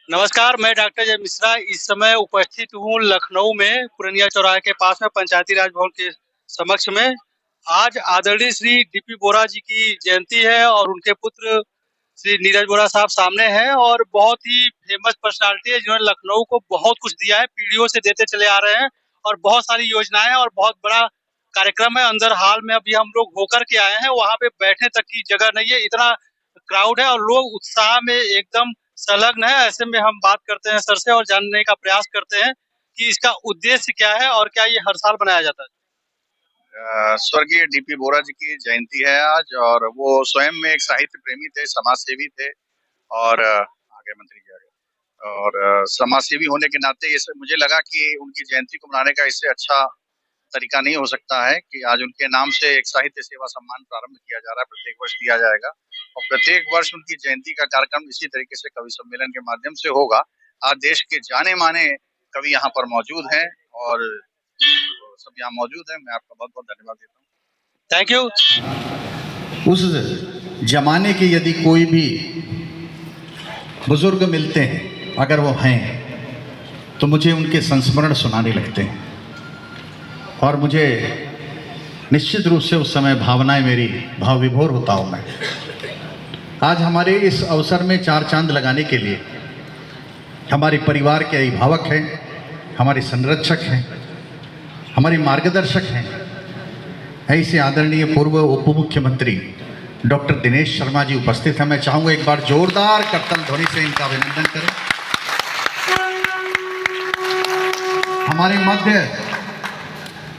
नमस्कार, मैं डॉक्टर जय मिश्रा इस समय उपस्थित हूँ लखनऊ में पुरनिया चौराहे के पास में पंचायती राज भवन के समक्ष में। आज आदरणीय श्री डीपी बोरा जी की जयंती है और उनके पुत्र श्री नीरज बोरा साहब सामने हैं और बहुत ही फेमस पर्सनालिटी है जिन्होंने लखनऊ को बहुत कुछ दिया है, पीढ़ियों से देते चले आ रहे हैं और बहुत सारी योजनाएं और बहुत बड़ा कार्यक्रम है। अंदर हाल में अभी हम लोग होकर के आए हैं, वहाँ पे बैठने तक की जगह नहीं है, इतना क्राउड है और लोग उत्साह में एकदम संलग्न है। ऐसे में हम बात करते हैं सर से और जानने का प्रयास करते हैं कि इसका उद्देश्य क्या है और क्या ये हर साल बनाया जाता है। स्वर्गीय डीपी बोरा जी की जयंती है आज और वो स्वयं में एक साहित्य प्रेमी थे, समाज सेवी थे और आगे मंत्री जी और समाज सेवी होने के नाते ये मुझे लगा कि उनकी जयंती को मनाने का इससे अच्छा तरीका नहीं हो सकता है कि आज उनके नाम से एक साहित्य सेवा सम्मान प्रारंभ किया जा रहा है, प्रत्येक वर्ष दिया जाएगा और प्रत्येक वर्ष उनकी जयंती का कार्यक्रम इसी तरीके से कवि सम्मेलन के माध्यम से होगा। आज देश के जाने माने कवि यहाँ पर मौजूद हैं और सब यहाँ मौजूद हैं। मैं आपका बहुत बहुत धन्यवाद देता हूँ। Thank you. उस जमाने के यदि कोई भी बुजुर्ग मिलते हैं, अगर वो हैं, तो मुझे उनके संस्मरण सुनाने लगते हैं और मुझे निश्चित रूप से उस समय भावनाएं मेरी भाव विभोर होता हूँ मैं। आज हमारे इस अवसर में चार चांद लगाने के लिए हमारे परिवार के अभिभावक हैं, हमारे संरक्षक हैं, हमारे मार्गदर्शक हैं, ऐसे आदरणीय पूर्व उप मुख्यमंत्री डॉक्टर दिनेश शर्मा जी उपस्थित हैं। मैं चाहूँगा एक बार जोरदार करतल ध्वनि से इनका अभिनंदन करें। हमारे मध्य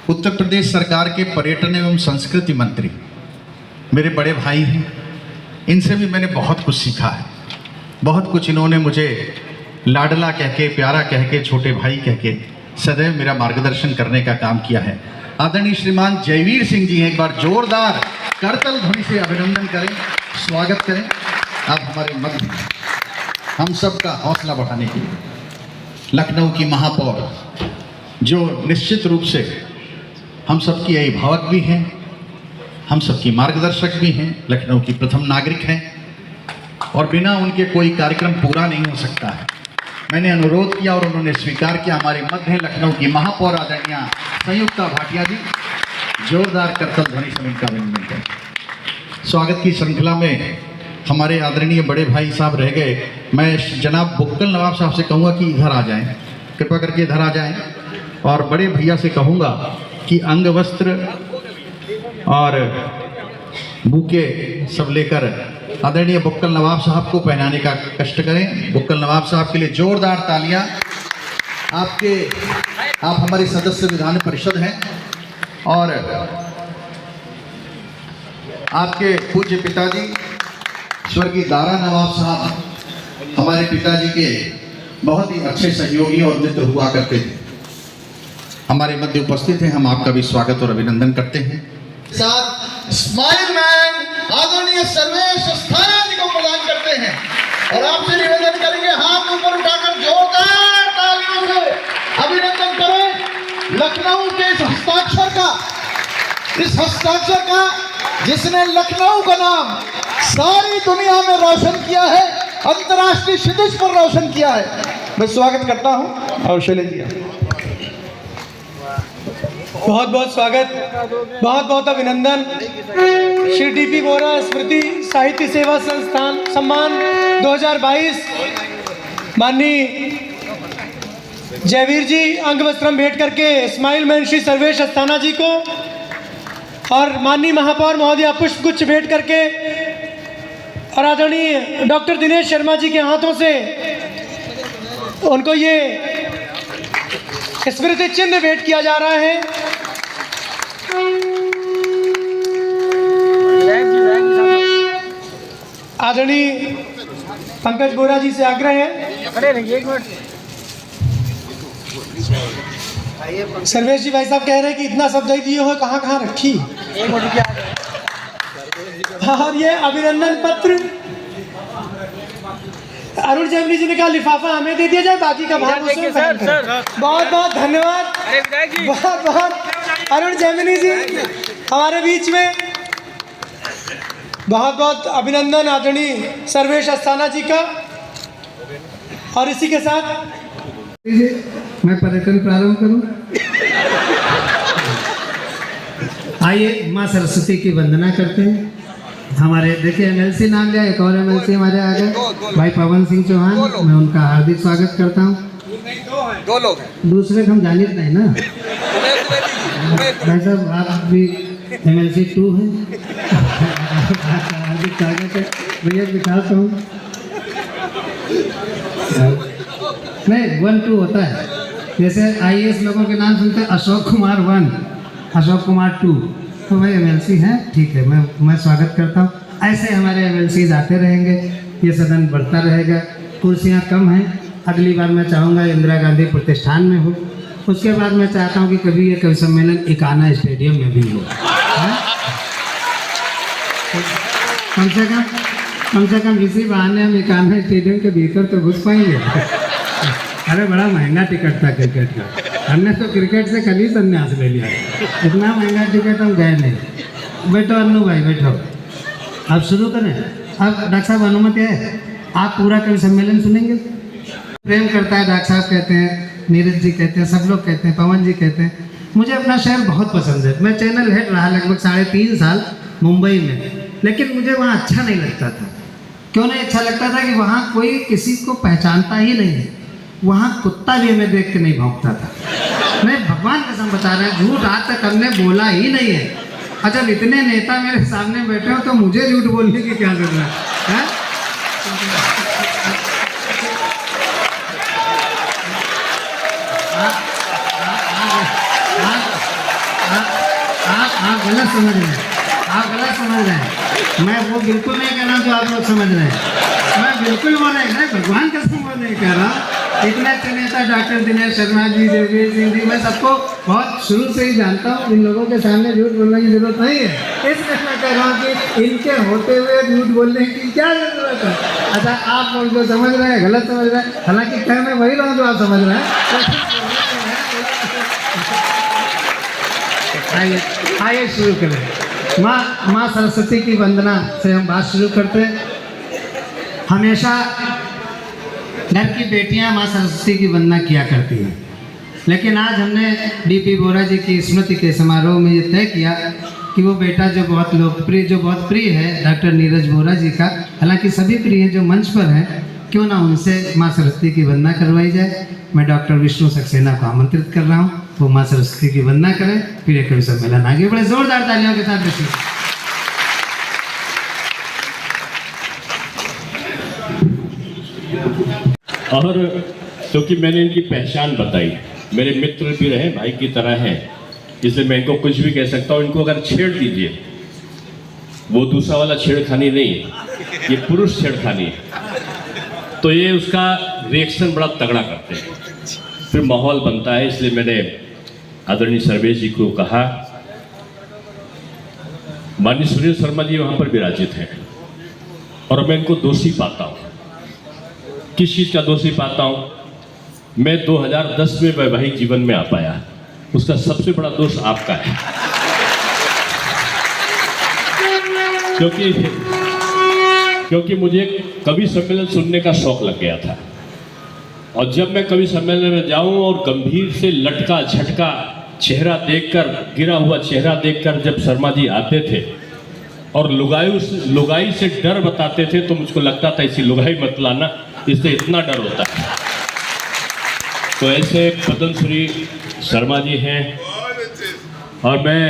उत्तर प्रदेश सरकार के पर्यटन एवं संस्कृति मंत्री मेरे बड़े भाई हैं, इनसे भी मैंने बहुत कुछ सीखा है। बहुत कुछ इन्होंने मुझे लाडला कह के, प्यारा कह के, छोटे भाई कह के सदैव मेरा मार्गदर्शन करने का काम किया है। आदरणीय श्रीमान जयवीर सिंह जी हैं, एक बार जोरदार करतल ध्वनि से अभिनंदन करें, स्वागत करें। आप हमारे मध्य हम सब का हौसला बढ़ाने के लिए लखनऊ की महापौर, जो निश्चित रूप से हम सबकी अभिभावक भी हैं, हम सबकी मार्गदर्शक भी हैं, लखनऊ की प्रथम नागरिक हैं और बिना उनके कोई कार्यक्रम पूरा नहीं हो सकता है। मैंने अनुरोध किया और उन्होंने स्वीकार किया। हमारे मध्य हैं लखनऊ की महापौर आदरणीय संयुक्ता भाटिया जी, जोरदार करतल ध्वनि से इनका अभिनंदन करें। स्वागत की श्रृंखला में हमारे आदरणीय बड़े भाई साहब रह गए। मैं जनाब बुक्कल नवाब साहब से कहूँगा कि इधर आ जाएं, कृपा करके इधर आ जाएं और बड़े भैया से कहूँगा कि अंग वस्त्र और बूके सब लेकर आदरणीय बुक्कल नवाब साहब को पहनाने का कष्ट करें। बुक्कल नवाब साहब के लिए जोरदार तालियां। आप हमारे सदस्य विधान परिषद हैं और आपके पूज्य पिताजी स्वर्गीय दारा नवाब साहब हमारे पिताजी के बहुत ही अच्छे सहयोगी और मित्र हुआ करते थे, हमारे मध्य उपस्थित हैं। हम आपका भी स्वागत और अभिनंदन करते हैं। साथ स्माइल मैन आदरणीय सर्वेश अस्थाना जी को प्रदान करते हैं और आपसे निवेदन करेंगे हाथ ऊपर उठाकर जोरदार तालियों से अभिनंदन करें लखनऊ के इस हस्ताक्षर का जिसने लखनऊ का नाम सारी दुनिया में रोशन किया है, अंतर्राष्ट्रीय क्षितिज पर रोशन किया है। मैं स्वागत करता हूं और शैलेश जी बहुत बहुत स्वागत, बहुत बहुत अभिनंदन। श्री डीपी बोरा स्मृति साहित्य सेवा संस्थान सम्मान 2022 माननीय जयवीर जी अंग वस्त्रम भेंट करके स्माइल मैन श्री सर्वेश अस्थाना जी को और माननीय महापौर महोदया पुष्प गुच्छ भेंट करके और आदरणीय डॉक्टर दिनेश शर्मा जी के हाथों से उनको ये स्मृति चिन्ह भेंट किया जा रहा है। आदरणीय पंकज बोरा जी से आग्रह है, सर्वेश जी भाई साहब कह रहे हैं कि इतना सब दे दिए हो, कहाँ कहाँ रखी। और ये अभिनंदन पत्र अरुण जैमिनी जी ने कहा लिफाफा हमें दे दिया जाए, बाकी का भाग उसमें बहुत बहुत धन्यवाद। बहुत बहुत अरुण जैमिनी जी हमारे बीच में, बहुत बहुत अभिनंदन आदरणीय सर्वेश अस्थाना जी का। और इसी के साथ मैं पर्यटन प्रारंभ करूं। आइए माँ सरस्वती की वंदना करते हैं। हमारे देखिए एमएलसी नाम लिया, एक और एमएलसी हमारे आ गए भाई पवन सिंह चौहान, मैं उनका हार्दिक स्वागत करता हूं। दो लोग हैं, दूसरे को हम जानित नहीं ना भाई साहब, आप भी एमएलसी 2 हैं। हार्दिक स्वागत है भैया, विकास हूँ नहीं 1-2 होता है। जैसे आईएएस लोगों के नाम सुनते हैं, अशोक कुमार 1, अशोक कुमार 2, तो भाई एमएलसी हैं, ठीक है, मैं स्वागत करता हूँ। ऐसे हमारे एमएलसी आते रहेंगे, ये सदन बढ़ता रहेगा। कुर्सियाँ कम हैं, अगली बार मैं चाहूँगा इंदिरा गांधी प्रतिष्ठान में हो, उसके बाद मैं चाहता हूँ कि कभी ये कवि सम्मेलन इकाना स्टेडियम में भी हो। कम से कम इसी बहाने हम इकाना स्टेडियम के भीतर तो घुस पाएंगे। अरे बड़ा महंगा टिकट था क्रिकेट का, हमने तो क्रिकेट से कल ही संन्यास ले लिया, इतना महंगा टिकट हम गए नहीं। बैठो अन्नू भाई बैठो, अब शुरू करें। अब डॉक्टर साहब अनुमति है, आप पूरा कवि सम्मेलन सुनेंगे। प्रेम करता है डॉक्टर साहब कहते हैं, नीरज जी कहते हैं, सब लोग कहते हैं, पवन जी कहते हैं। मुझे अपना शहर बहुत पसंद है। मैं चैनल हेड रहा लगभग 3.5 साल मुंबई में, लेकिन मुझे वहाँ अच्छा नहीं लगता था। क्यों नहीं अच्छा लगता था कि वहाँ कोई किसी को पहचानता ही नहीं है। वहाँ कुत्ता भी हमें देख के नहीं भौंकता था। मैं भगवान कसम बता रहे हैं, झूठ आज तक हमने बोला ही नहीं है। अच्छा, इतने नेता मेरे सामने बैठे हो तो मुझे झूठ बोलने की क्या जरूरत है? आप गलत समझ रहे हैं, आप गलत समझ रहे हैं। मैं वो बिल्कुल नहीं कह रहा जो आप लोग समझ रहे हैं। मैं बिल्कुल वो नहीं, भगवान कसम वो नहीं कह रहा। इतने अच्छे नेता डॉक्टर दिनेश शर्मा जी, देववीर सिंह जी, मैं सबको बहुत शुरू से ही जानता हूँ। इन लोगों के सामने झूठ बोलने की जरूरत नहीं है। इसलिए मैं कह रहा हूँ कि इनके होते हुए झूठ बोलने की क्या जरूरत है। अच्छा, आप लोग जो समझ रहे हैं गलत समझ रहे हैं, हालांकि कह मैं वही रहा हूँ जो आप समझ रहे हैं। आइए शुरू करें। माँ सरस्वती की वंदना से हम बात शुरू करते हैं। हमेशा घर की बेटियां माँ सरस्वती की वंदना किया करती हैं, लेकिन आज हमने डीपी बोरा जी की स्मृति के समारोह में ये तय किया कि वो बेटा जो बहुत लोकप्रिय, जो बहुत प्रिय है डॉक्टर नीरज बोरा जी का, हालांकि सभी प्रिय जो मंच पर हैं, क्यों ना उनसे माँ सरस्वती की वंदना करवाई जाए। मैं डॉक्टर विष्णु सक्सेना को आमंत्रित कर रहा हूँ, वो माँ सरस्वती की वंदना करें, फिर एक कवि सम्मेलन आगे बड़े जोरदार तालियों के साथ देखिए। और क्योंकि मैंने इनकी पहचान बताई, मेरे मित्र भी रहे, भाई की तरह हैं, इसलिए मैं इनको कुछ भी कह सकता हूँ। इनको अगर छेड़ दीजिए, वो दूसरा वाला छेड़खानी नहीं है, ये पुरुष छेड़खानी है, तो ये उसका रिएक्शन बड़ा तगड़ा करते हैं, फिर माहौल बनता है। इसलिए मैंने आदरणीय सर्वेश जी को कहा, माननीय सुनील शर्मा जी वहाँ पर विराजित हैं, और मैं इनको दोषी पाता हूँ। किस चीज़ का दोषी पाता हूँ? मैं 2010 में वैवाहिक जीवन में आ पाया, उसका सबसे बड़ा दोष आपका है। क्योंकि मुझे कवि सम्मेलन सुनने का शौक लग गया था, और जब मैं कवि सम्मेलन में जाऊं और गंभीर से लटका झटका चेहरा देखकर, गिरा हुआ चेहरा देखकर जब शर्मा जी आते थे और लुगाई से डर बताते थे, तो मुझको लगता था इसी लुगाई मत लाना, इससे इतना डर होता है। तो ऐसे पद्मश्री शर्मा जी हैं। और मैं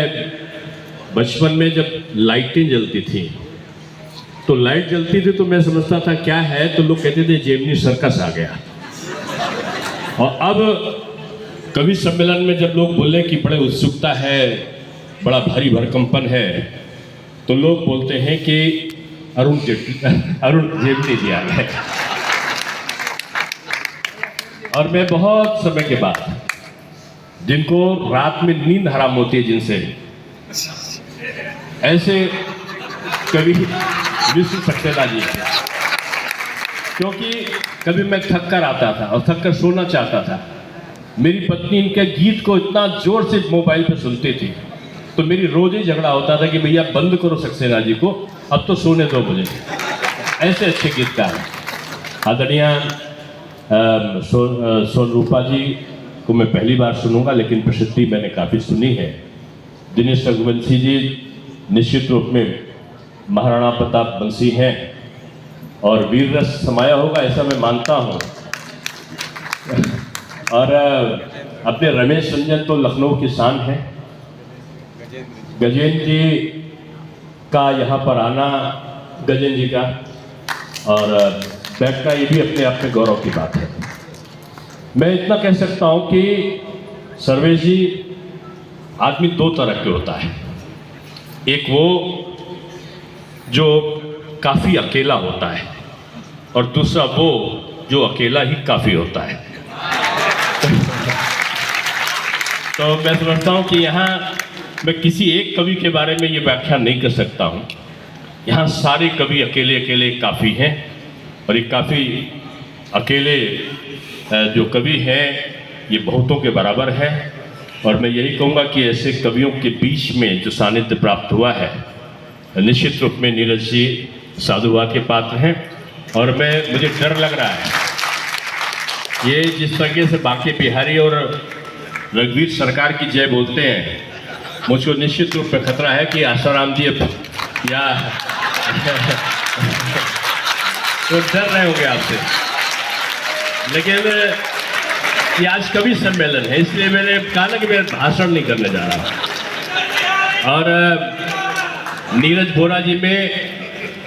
बचपन में जब लाइटें जलती थी, तो लाइट जलती थी तो मैं समझता था क्या है, तो लोग कहते थे जेमिनी सर्कस आ गया। और अब कवि सम्मेलन में जब लोग बोले कि बड़े उत्सुकता है, बड़ा भारी भरकंपन है, तो लोग बोलते हैं कि अरुण जेमिनी जी आ गए। और मैं बहुत समय के बाद, जिनको रात में नींद हराम होती है, जिनसे ऐसे कवि विष्णु सक्सेना जी, क्योंकि कभी मैं थक कर आता था और थक कर सोना चाहता था। मेरी पत्नी इनके गीत को इतना जोर से मोबाइल पे सुनती थी, तो मेरी रोज ही झगड़ा होता था कि भैया बंद करो सक्सेना जी को, अब तो सोने 2 बजे। ऐसे अच्छे गीतकार आदरणीय स्वरूपा जी को मैं पहली बार सुनूंगा, लेकिन प्रसिद्धि मैंने काफ़ी सुनी है। दिनेश रघुवंशी जी निश्चित रूप में महाराणा प्रताप वंशी हैं और वीर रस समाया होगा, ऐसा मैं मानता हूँ। और अपने रमेश रंजन तो लखनऊ की शान है। गजेंद्र जी का यहाँ पर आना, गजेंद्र जी का और बैठना, ये भी अपने आप में गौरव की बात है। मैं इतना कह सकता हूँ कि सर्वेश जी, आदमी दो तरह के होता है। एक वो जो काफ़ी अकेला होता है और दूसरा वो जो अकेला ही काफ़ी होता है। तो मैं समझता हूँ कि यहाँ मैं किसी एक कवि के बारे में ये व्याख्या नहीं कर सकता हूँ। यहाँ सारे कवि अकेले अकेले काफ़ी हैं और ये काफ़ी अकेले जो कवि हैं ये बहुतों के बराबर है। और मैं यही कहूँगा कि ऐसे कवियों के बीच में जो सानिध्य प्राप्त हुआ है, निश्चित रूप में नीरज जी साधुवाद के पात्र हैं। और मुझे डर लग रहा है, ये जिस तरीके से बांके बिहारी और रघुवीर सरकार की जय बोलते हैं, मुझको निश्चित रूप में खतरा है कि आसाराम जी अब या तो डर रहे होंगे आपसे। लेकिन ये आज कवि सम्मेलन है, इसलिए मैंने कहा ना कि मैं भाषण नहीं करने जा रहा। और नीरज बोरा जी में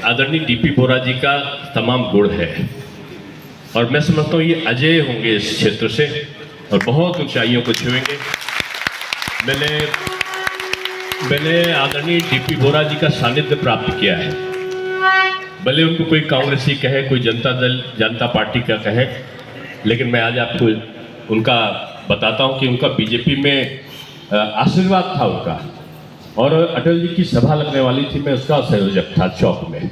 आदरणीय डीपी बोरा जी का तमाम गुण है और मैं समझता हूँ ये अजय होंगे इस क्षेत्र से और बहुत ऊंचाइयों को छुएंगे। मैंने आदरणीय डीपी बोरा जी का सानिध्य प्राप्त किया है। भले उनको कोई कांग्रेसी कहे, कोई जनता पार्टी का कहे, लेकिन मैं आज आपको उनका बताता हूं कि उनका बीजेपी में आशीर्वाद था उनका। और अटल जी की सभा लगने वाली थी, मैं उसका संयोजक था चौक में।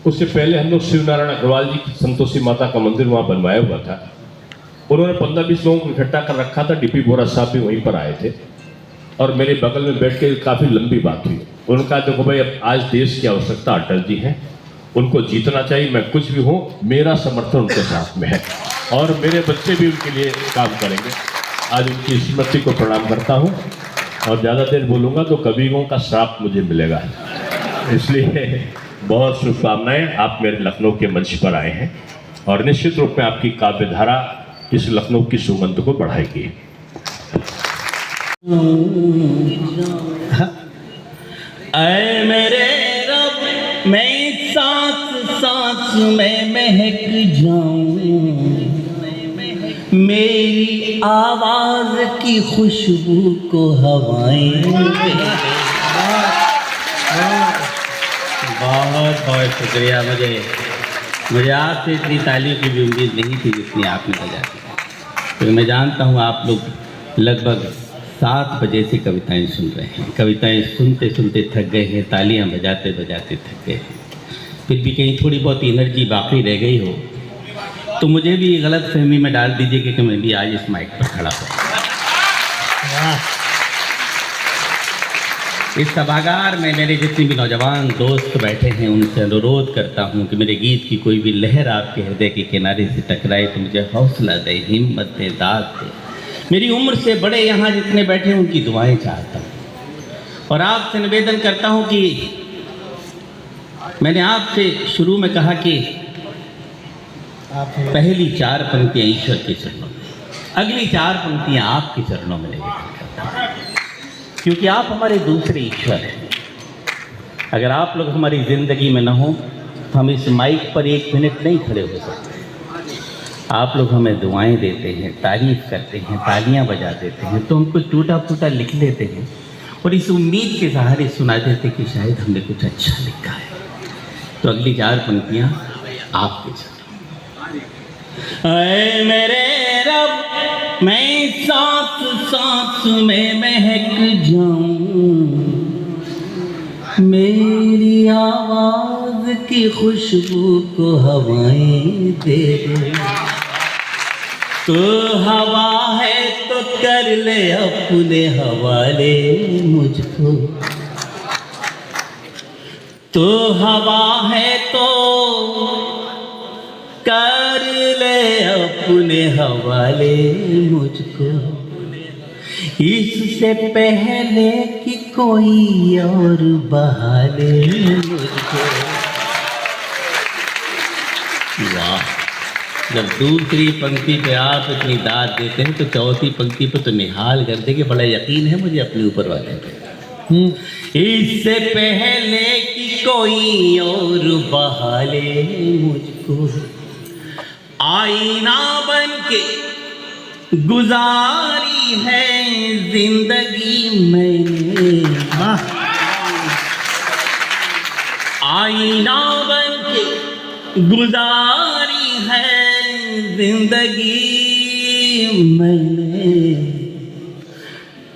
उससे पहले हम लोग शिव नारायण अग्रवाल जी की संतोषी माता का मंदिर वहाँ बनवाया हुआ था। उन्होंने 15-20 लोगों को इकट्ठा कर रखा था। डीपी बोरा साहब भी वहीं पर आए थे और मेरे बगल में बैठ के काफ़ी लंबी बात हुई। उनका देखो भाई, अब आज देश की आवश्यकता अटल जी है, उनको जीतना चाहिए। मैं कुछ भी हूँ, मेरा समर्थन उनके साथ में है और मेरे बच्चे भी उनके लिए काम करेंगे। आज उनकी स्मृति को प्रणाम करता हूँ और ज़्यादा देर बोलूँगा तो कवियों का श्राप मुझे मिलेगा, इसलिए बहुत शुभकामनाएं। आप मेरे लखनऊ के मंच पर आए हैं और निश्चित रूप में आपकी काव्यधारा इस लखनऊ की सुगंध को बढ़ाएगी। ऐ मेरे रब, मैं सांस सांस में महक जाऊं, मेरी आवाज की खुशबू को हवाएं। बहुत बहुत शुक्रिया। मुझे आपसे इतनी तालियों की भी उम्मीद नहीं थी जितनी आपने बजा दी। तो मैं जानता हूँ आप लोग लगभग 7 बजे से कविताएं सुन रहे हैं। कविताएं सुनते सुनते थक गए हैं, तालियां बजाते बजाते थक गए हैं। फिर भी कहीं थोड़ी बहुत एनर्जी बाकी रह गई हो तो मुझे भी गलत फहमी में डाल दीजिए कि मैं भी आज इस माइक पर खड़ा हूँ। इस सभागार में मेरे जितने भी नौजवान दोस्त बैठे हैं, उनसे अनुरोध करता हूं कि मेरे गीत की कोई भी लहर आपके हृदय के किनारे से टकराए तो मुझे हौसला दे, हिम्मत दे, दाद दे। मेरी उम्र से बड़े यहाँ जितने बैठे हैं उनकी दुआएं चाहता हूँ और आपसे निवेदन करता हूँ कि मैंने आपसे शुरू में कहा कि पहली 4 पंक्तियाँ ईश्वर के चरणों में, अगली 4 पंक्तियाँ आपके चरणों में निवेदन करता हूँ, क्योंकि आप हमारे दूसरे ईश्वर हैं। अगर आप लोग हमारी ज़िंदगी में न हो तो हम इस माइक पर 1 मिनट नहीं खड़े हो सकते। आप लोग हमें दुआएं देते हैं, तारीफ़ करते हैं, तालियां बजा देते हैं, तो हम कुछ टूटा फूटा लिख लेते हैं और इस उम्मीद के सहारे सुना देते कि शायद हमने कुछ अच्छा लिखा है। तो अगली 4 पंक्तियाँ आपके चरणों। ऐ मेरे रब, मैं सांस सांस में महक जाऊं, मेरी आवाज की खुशबू को हवाएं दे दे। तो हवा है तो कर ले अपने हवाले मुझको, तो हवा है तो कर ले अपने हवाले मुझको, इससे पहले कि कोई और बहाले मुझको। वाह, जब दूसरी पंक्ति पे आप इतनी दाद देते हैं तो चौथी पंक्ति पे तो निहाल कर देंगे। बड़ा यकीन है मुझे अपने ऊपर वाले पे। इससे पहले कि कोई और बहाले मुझको, आईना बन के गुजारी है जिंदगी मैंने। आईना बन के गुजारी है जिंदगी मैंने,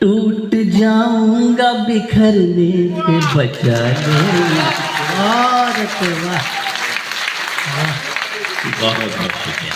टूट जाऊंगा बिखरने से बचा ले। बहुत बहुत शुक्रिया।